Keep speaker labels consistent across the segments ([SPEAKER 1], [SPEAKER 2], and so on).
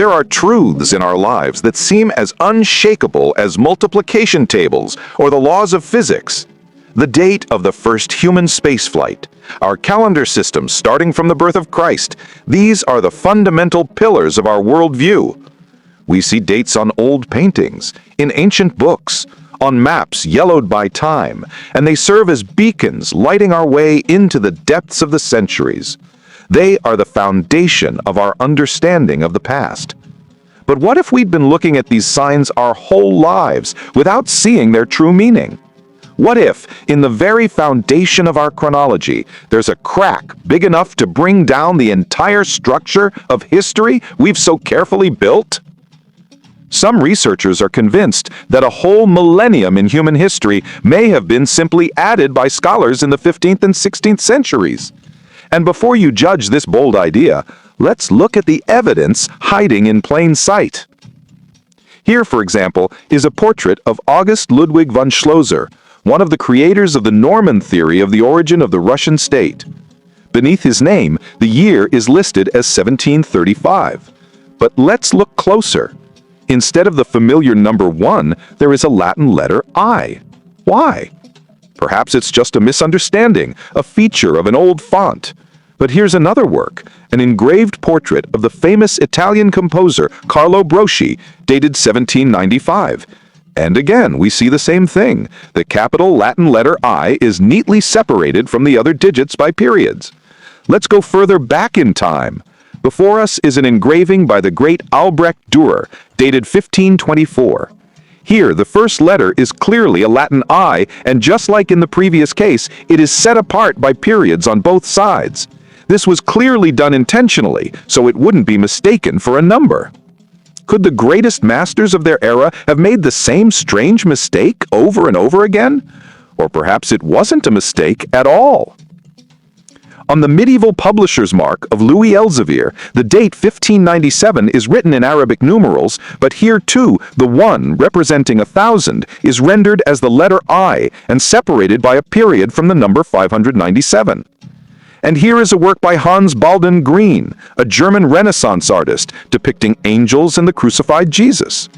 [SPEAKER 1] There are truths in our lives that seem as unshakable as multiplication tables or the laws of physics. The date of the first human spaceflight, our calendar system starting from the birth of Christ, these are the fundamental pillars of our worldview. We see dates on old paintings, in ancient books, on maps yellowed by time, and they serve as beacons lighting our way into the depths of the centuries. They are the foundation of our understanding of the past. But what if we'd been looking at these signs our whole lives without seeing their true meaning? What if, in the very foundation of our chronology, there's a crack big enough to bring down the entire structure of history we've so carefully built? Some researchers are convinced that a whole millennium in human history may have been simply added by scholars in the 15th and 16th centuries. And before you judge this bold idea, let's look at the evidence hiding in plain sight. Here, for example, is a portrait of August Ludwig von Schlosser, one of the creators of the Norman theory of the origin of the Russian state. Beneath his name, the year is listed as 1735. But let's look closer. Instead of the familiar number 1, there is a Latin letter I. Why? Perhaps it's just a misunderstanding, a feature of an old font. But here's another work, an engraved portrait of the famous Italian composer Carlo Broschi, dated 1795. And again, we see the same thing. The capital Latin letter I is neatly separated from the other digits by periods. Let's go further back in time. Before us is an engraving by the great Albrecht Dürer, dated 1524. Here, the first letter is clearly a Latin I, and just like in the previous case, it is set apart by periods on both sides. This was clearly done intentionally, so it wouldn't be mistaken for a number. Could the greatest masters of their era have made the same strange mistake over and over again? Or perhaps it wasn't a mistake at all. On the medieval publisher's mark of Louis Elzevir, the date 1597 is written in Arabic numerals, but here too, the 1 representing 1,000 is rendered as the letter I and separated by a period from the number 597. And here is a work by Hans Baldung Grien, a German Renaissance artist, depicting angels and the crucified Jesus.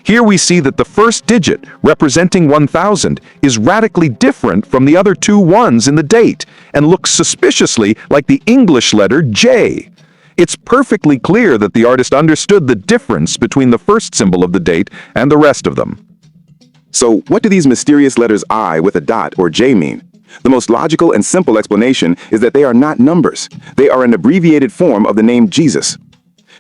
[SPEAKER 1] Here we see that the first digit, representing 1,000, is radically different from the other 2 ones in the date and looks suspiciously like the English letter J. It's perfectly clear that the artist understood the difference between the first symbol of the date and the rest of them.
[SPEAKER 2] So, what do these mysterious letters I with a dot or J mean? The most logical and simple explanation is that they are not numbers. They are an abbreviated form of the name Jesus.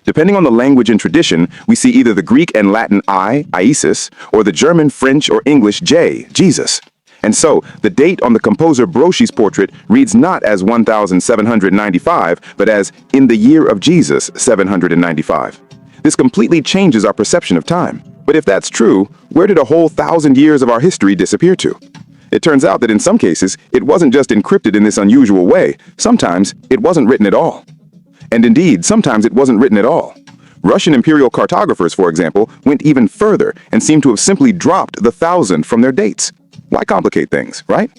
[SPEAKER 2] Depending on the language and tradition, we see either the Greek and Latin I, Iesus, or the German, French, or English J, Jesus. And so, the date on the composer Broschi's portrait reads not as 1795, but as in the year of Jesus, 795. This completely changes our perception of time. But if that's true, where did a whole 1,000 years of our history disappear to? It turns out that in some cases, it wasn't just encrypted in this unusual way. Sometimes, it wasn't written at all. And indeed, sometimes it wasn't written at all. Russian imperial cartographers, for example, went even further and seem to have simply dropped the 1,000 from their dates. Why complicate things, right?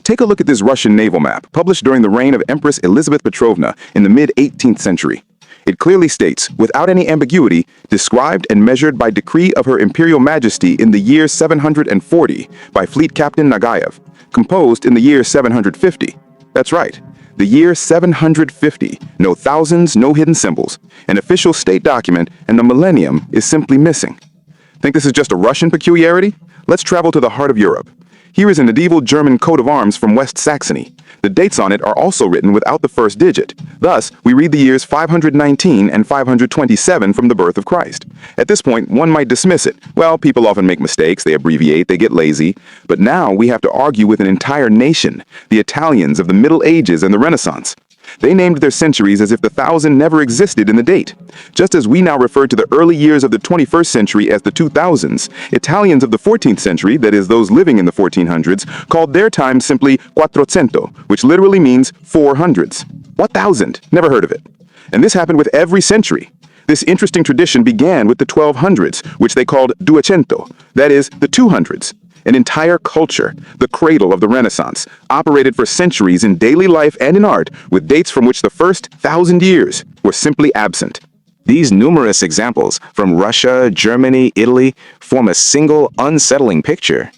[SPEAKER 2] Take a look at this Russian naval map, published during the reign of Empress Elizabeth Petrovna in the mid-18th century. It clearly states, without any ambiguity, described and measured by decree of Her Imperial Majesty in the year 740 by Fleet Captain Nagaev, composed in the year 750. That's right. The year 750, no thousands, no hidden symbols, an official state document, and the millennium is simply missing. Think this is just a Russian peculiarity? Let's travel to the heart of Europe. Here is a medieval German coat of arms from West Saxony. The dates on it are also written without the first digit. Thus, we read the years 519 and 527 from the birth of Christ. At this point, one might dismiss it. Well, people often make mistakes, they abbreviate, they get lazy. But now we have to argue with an entire nation, the Italians of the Middle Ages and the Renaissance. They named their centuries as if the 1,000 never existed in the date. Just as we now refer to the early years of the 21st century as the 2000s, Italians of the 14th century, that is, those living in the 1400s, called their time simply Quattrocento, which literally means 400s. What thousand? Never heard of it. And this happened with every century. This interesting tradition began with the 1200s, which they called Duecento, that is, the 200s. An entire culture, the cradle of the Renaissance, operated for centuries in daily life and in art with dates from which the first 1,000 years were simply absent. These numerous examples from Russia, Germany, Italy form a single unsettling picture.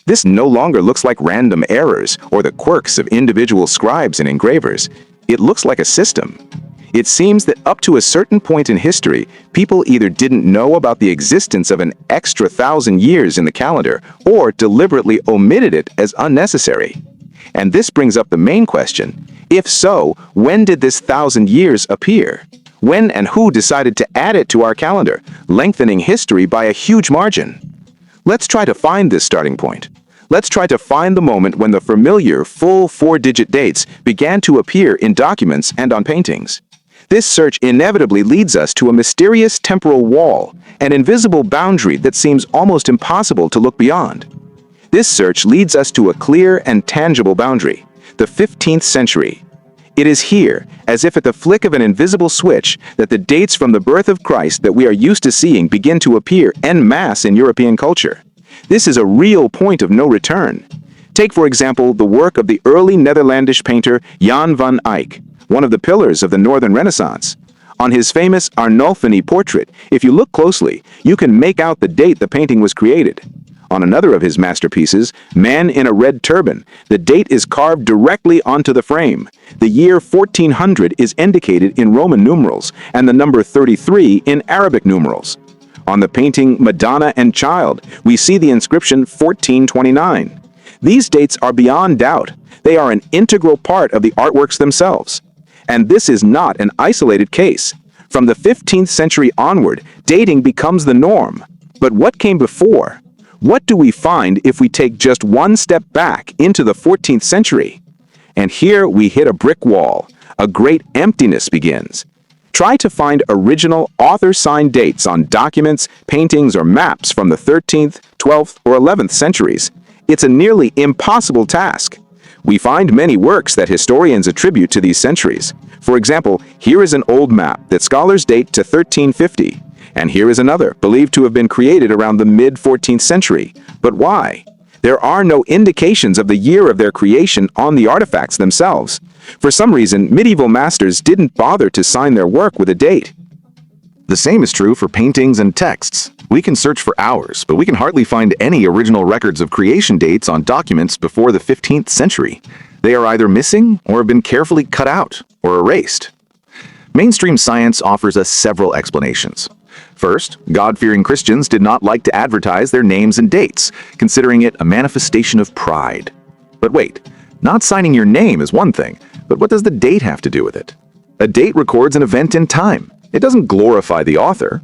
[SPEAKER 2] This no longer looks like random errors or the quirks of individual scribes and engravers. It looks like a system. It seems that up to a certain point in history, people either didn't know about the existence of an extra 1,000 years in the calendar or deliberately omitted it as unnecessary. And this brings up the main question. If so, when did this 1,000 years appear? When and who decided to add it to our calendar, lengthening history by a huge margin? Let's try to find this starting point. Let's try to find the moment when the familiar full 4-digit dates began to appear in documents and on paintings. This search inevitably leads us to a mysterious temporal wall, an invisible boundary that seems almost impossible to look beyond. This search leads us to a clear and tangible boundary, the 15th century. It is here, as if at the flick of an invisible switch, that the dates from the birth of Christ that we are used to seeing begin to appear en masse in European culture. This is a real point of no return. Take, for example, the work of the early Netherlandish painter Jan van Eyck, one of the pillars of the Northern Renaissance. On his famous Arnolfini portrait, if you look closely, you can make out the date the painting was created. On another of his masterpieces, Man in a Red Turban, the date is carved directly onto the frame. The year 1400 is indicated in Roman numerals, and the number 33 in Arabic numerals. On the painting Madonna and Child, we see the inscription 1429. These dates are beyond doubt. They are an integral part of the artworks themselves. And this is not an isolated case. From the 15th century onward, dating becomes the norm. But what came before? What do we find if we take just one step back into the 14th century? And here we hit a brick wall. A great emptiness begins. Try to find original author-signed dates on documents, paintings, or maps from the 13th, 12th, or 11th centuries. It's a nearly impossible task. We find many works that historians attribute to these centuries. For example, here is an old map that scholars date to 1350. And here is another, believed to have been created around the mid-14th century. But why? There are no indications of the year of their creation on the artifacts themselves. For some reason, medieval masters didn't bother to sign their work with a date.
[SPEAKER 1] The same is true for paintings and texts. We can search for hours, but we can hardly find any original records of creation dates on documents before the 15th century. They are either missing or have been carefully cut out or erased. Mainstream science offers us several explanations. First, God-fearing Christians did not like to advertise their names and dates, considering it a manifestation of pride. But wait, not signing your name is one thing, but what does the date have to do with it? A date records an event in time. It doesn't glorify the author.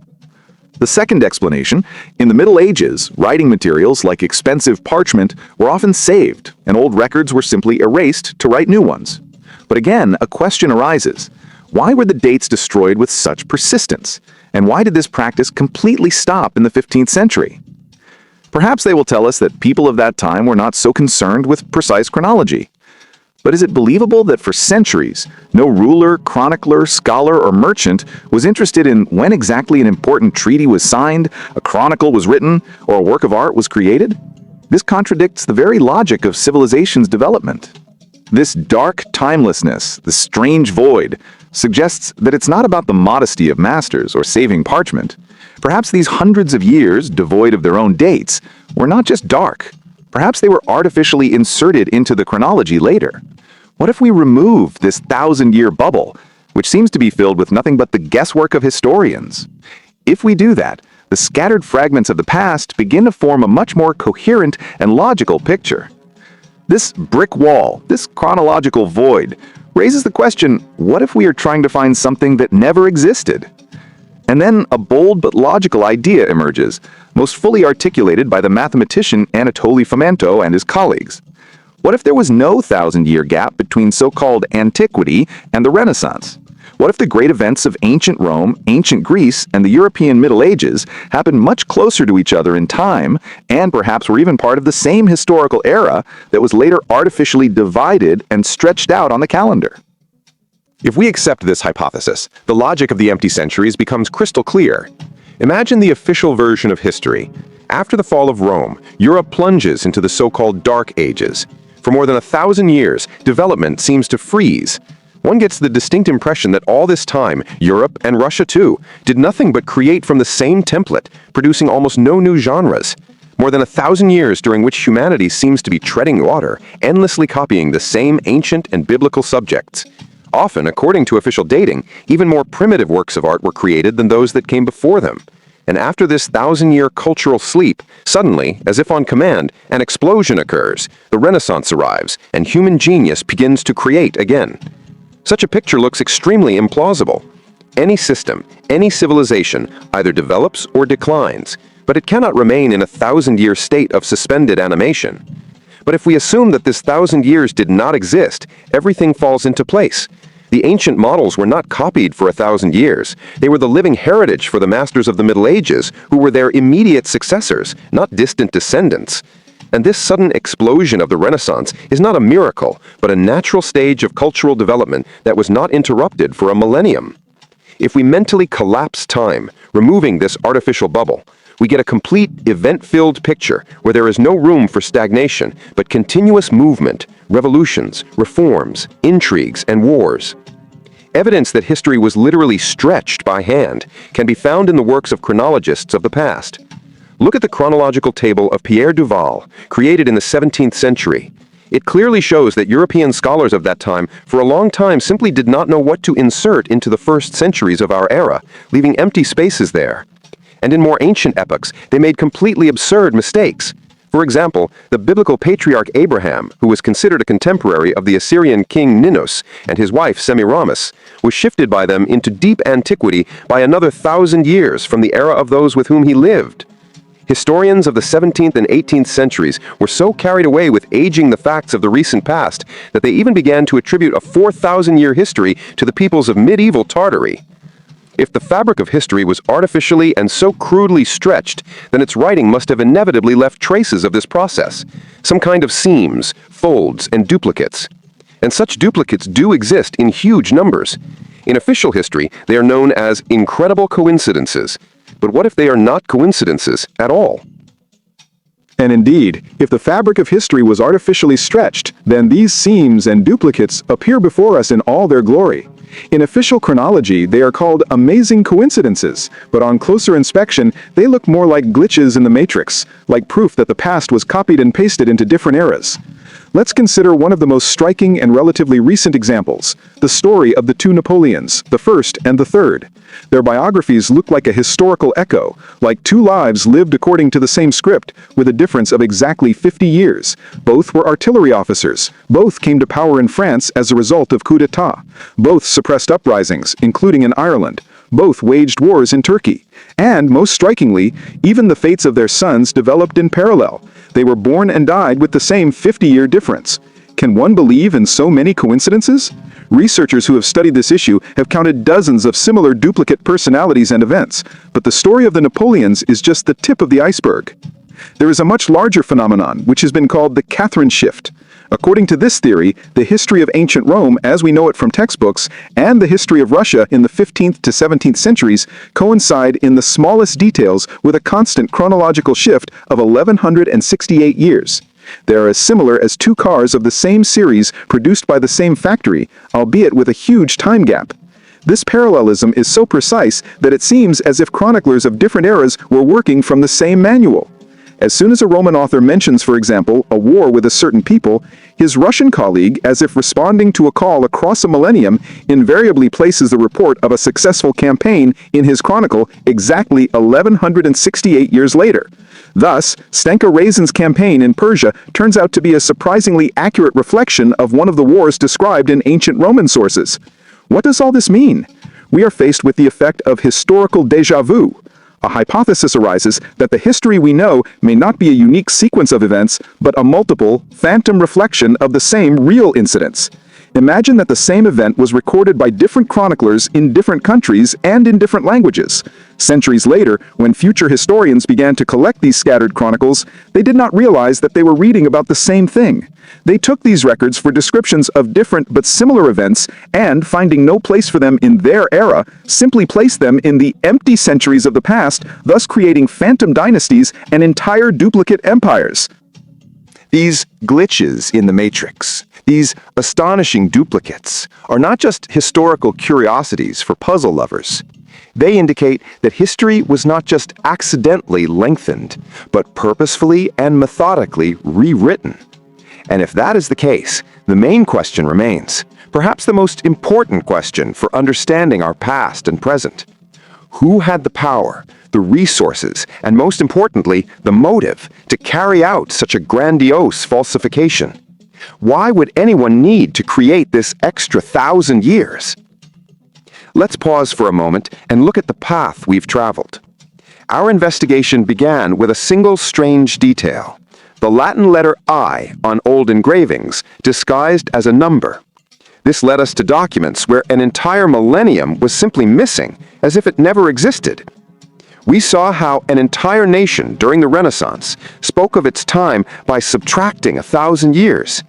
[SPEAKER 1] The second explanation, in the Middle Ages, writing materials like expensive parchment were often saved, and old records were simply erased to write new ones. But again, a question arises. Why were the dates destroyed with such persistence? And why did this practice completely stop in the 15th century? Perhaps they will tell us that people of that time were not so concerned with precise chronology. But is it believable that for centuries, no ruler, chronicler, scholar, or merchant was interested in when exactly an important treaty was signed, a chronicle was written, or a work of art was created? This contradicts the very logic of civilization's development. This dark timelessness, this strange void, suggests that it's not about the modesty of masters or saving parchment. Perhaps these hundreds of years, devoid of their own dates, were not just dark. Perhaps they were artificially inserted into the chronology later. What if we removed this 1,000-year bubble, which seems to be filled with nothing but the guesswork of historians? If we do that, the scattered fragments of the past begin to form a much more coherent and logical picture. This brick wall, this chronological void, raises the question, what if we are trying to find something that never existed? And then a bold but logical idea emerges, most fully articulated by the mathematician Anatoly Fomenko and his colleagues. What if there was no 1,000-year gap between so-called antiquity and the Renaissance? What if the great events of ancient Rome, ancient Greece, and the European Middle Ages happened much closer to each other in time, and perhaps were even part of the same historical era that was later artificially divided and stretched out on the calendar?
[SPEAKER 3] If we accept this hypothesis, the logic of the empty centuries becomes crystal clear. Imagine the official version of history. After the fall of Rome, Europe plunges into the so-called Dark Ages. For more than 1,000 years, development seems to freeze. One gets the distinct impression that all this time, Europe, and Russia too, did nothing but create from the same template, producing almost no new genres. More than 1,000 years during which humanity seems to be treading water, endlessly copying the same ancient and biblical subjects. Often, according to official dating, even more primitive works of art were created than those that came before them. And after this 1,000-year cultural sleep, suddenly, as if on command, an explosion occurs, the Renaissance arrives, and human genius begins to create again. Such a picture looks extremely implausible. Any system, any civilization, either develops or declines, but it cannot remain in a 1,000-year state of suspended animation. But if we assume that this 1,000 years did not exist, everything falls into place. The ancient models were not copied for 1,000 years. They were the living heritage for the masters of the Middle Ages, who were their immediate successors, not distant descendants. And this sudden explosion of the Renaissance is not a miracle, but a natural stage of cultural development that was not interrupted for a millennium. If we mentally collapse time, removing this artificial bubble, we get a complete event-filled picture where there is no room for stagnation, but continuous movement, revolutions, reforms, intrigues, and wars. Evidence that history was literally stretched by hand can be found in the works of chronologists of the past. Look at the chronological table of Pierre Duval, created in the 17th century. It clearly shows that European scholars of that time for a long time simply did not know what to insert into the first centuries of our era, leaving empty spaces there. And in more ancient epochs, they made completely absurd mistakes. For example, the biblical patriarch Abraham, who was considered a contemporary of the Assyrian king Ninus and his wife Semiramis, was shifted by them into deep antiquity by another 1,000 years from the era of those with whom he lived. Historians of the 17th and 18th centuries were so carried away with aging the facts of the recent past that they even began to attribute a 4,000-year history to the peoples of medieval Tartary. If the fabric of history was artificially and so crudely stretched, then its writing must have inevitably left traces of this process, some kind of seams, folds, and duplicates. And such duplicates do exist in huge numbers. In official history, they are known as incredible coincidences. But what if they are not coincidences at all?
[SPEAKER 2] And indeed, if the fabric of history was artificially stretched, then these seams and duplicates appear before us in all their glory. In official chronology, they are called amazing coincidences, but on closer inspection, they look more like glitches in the matrix, like proof that the past was copied and pasted into different eras. Let's consider one of the most striking and relatively recent examples, the story of the two Napoleons, the first and the third. Their biographies look like a historical echo, like two lives lived according to the same script, with a difference of exactly 50 years. Both were artillery officers. Both came to power in France as a result of coup d'etat. Both suppressed uprisings, including in Ireland. Both waged wars in Turkey. And, most strikingly, even the fates of their sons developed in parallel. They were born and died with the same 50-year difference. Can one believe in so many coincidences? Researchers who have studied this issue have counted dozens of similar duplicate personalities and events, but the story of the Napoleons is just the tip of the iceberg. There is a much larger phenomenon, which has been called the Catherine shift. According to this theory, the history of ancient Rome as we know it from textbooks and the history of Russia in the 15th to 17th centuries coincide in the smallest details with a constant chronological shift of 1168 years. They are as similar as two cars of the same series produced by the same factory, albeit with a huge time gap. This parallelism is so precise that it seems as if chroniclers of different eras were working from the same manual. As soon as a Roman author mentions, for example, a war with a certain people, his Russian colleague, as if responding to a call across a millennium, invariably places the report of a successful campaign in his chronicle exactly 1168 years later. Thus, Stenka Razin's campaign in Persia turns out to be a surprisingly accurate reflection of one of the wars described in ancient Roman sources. What does all this mean? We are faced with the effect of historical déjà vu. A hypothesis arises that the history we know may not be a unique sequence of events, but a multiple, phantom reflection of the same real incidents. Imagine that the same event was recorded by different chroniclers in different countries and in different languages. Centuries later, when future historians began to collect these scattered chronicles, they did not realize that they were reading about the same thing. They took these records for descriptions of different but similar events and, finding no place for them in their era, simply placed them in the empty centuries of the past, thus creating phantom dynasties and entire duplicate empires.
[SPEAKER 4] These glitches in the matrix,
[SPEAKER 2] These astonishing duplicates are not just historical curiosities for puzzle lovers. They indicate that history was not just accidentally lengthened, but purposefully and methodically rewritten. And if that is the case, the main question remains, perhaps the most important question for understanding our past and present. Who had the power, the resources, and most importantly, the motive to carry out such a grandiose falsification? Why would anyone need to create this extra 1,000 years? Let's pause for a moment and look at the path we've traveled. Our investigation began with a single strange detail: the Latin letter I on old engravings disguised as a number. This led us to documents where an entire millennium was simply missing, as if it never existed. We saw how an entire nation during the Renaissance spoke of its time by subtracting 1,000 years.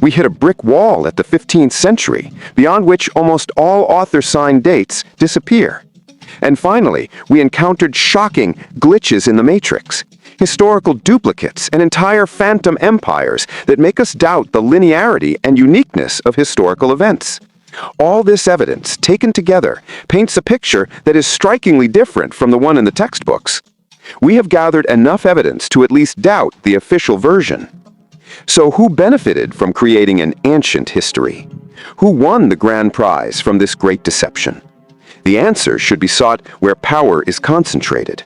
[SPEAKER 2] We hit a brick wall at the 15th century, beyond which almost all author-signed dates disappear. And finally, we encountered shocking glitches in the matrix, historical duplicates, and entire phantom empires that make us doubt the linearity and uniqueness of historical events. All this evidence, taken together, paints a picture that is strikingly different from the one in the textbooks. We have gathered enough evidence to at least doubt the official version. So who benefited from creating an ancient history? Who won the grand prize from this great deception? The answer should be sought where power is concentrated.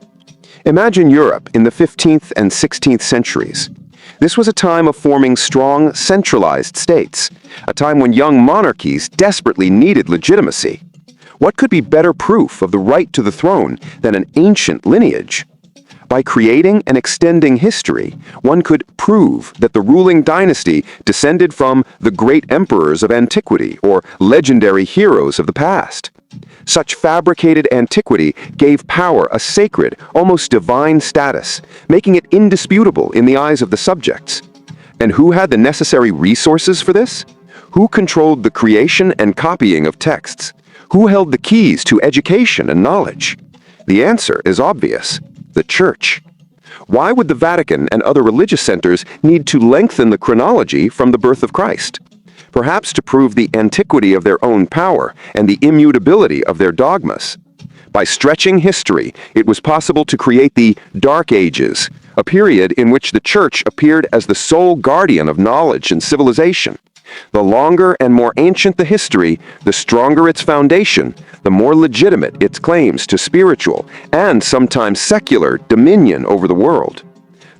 [SPEAKER 2] Imagine Europe in the 15th and 16th centuries. This was a time of forming strong, centralized states, a time when young monarchies desperately needed legitimacy. What could be better proof of the right to the throne than an ancient lineage? By creating and extending history, one could prove that the ruling dynasty descended from the great emperors of antiquity or legendary heroes of the past. Such fabricated antiquity gave power a sacred, almost divine status, making it indisputable in the eyes of the subjects. And who had the necessary resources for this? Who controlled the creation and copying of texts? Who held the keys to education and knowledge? The answer is obvious: the Church. Why would the Vatican and other religious centers need to lengthen the chronology from the birth of Christ? Perhaps to prove the antiquity of their own power and the immutability of their dogmas. By stretching history, it was possible to create the Dark Ages, a period in which the Church appeared as the sole guardian of knowledge and civilization. The longer and more ancient the history, the stronger its foundation, the more legitimate its claims to spiritual and sometimes secular dominion over the world.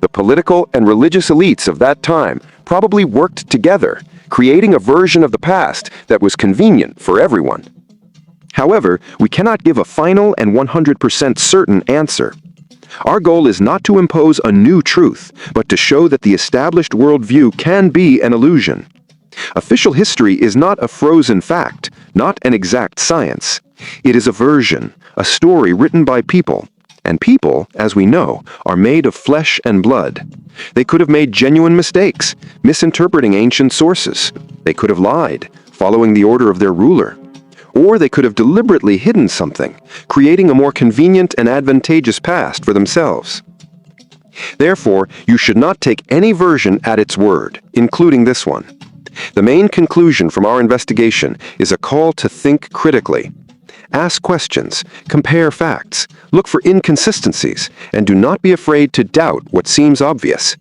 [SPEAKER 2] The political and religious elites of that time probably worked together, creating a version of the past that was convenient for everyone. However, we cannot give a final and 100% certain answer. Our goal is not to impose a new truth, but to show that the established worldview can be an illusion. Official history is not a frozen fact, not an exact science. It is a version, a story written by people. And people, as we know, are made of flesh and blood. They could have made genuine mistakes, misinterpreting ancient sources. They could have lied, following the order of their ruler. Or they could have deliberately hidden something, creating a more convenient and advantageous past for themselves. Therefore, you should not take any version at its word, including this one. The main conclusion from our investigation is a call to think critically. Ask questions, compare facts, look for inconsistencies, and do not be afraid to doubt what seems obvious.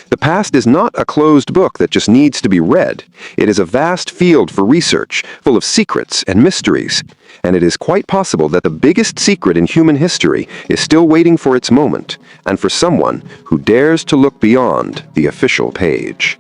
[SPEAKER 2] The past is not a closed book that just needs to be read. It is a vast field for research, full of secrets and mysteries. And it is quite possible that the biggest secret in human history is still waiting for its moment, and for someone who dares to look beyond the official page.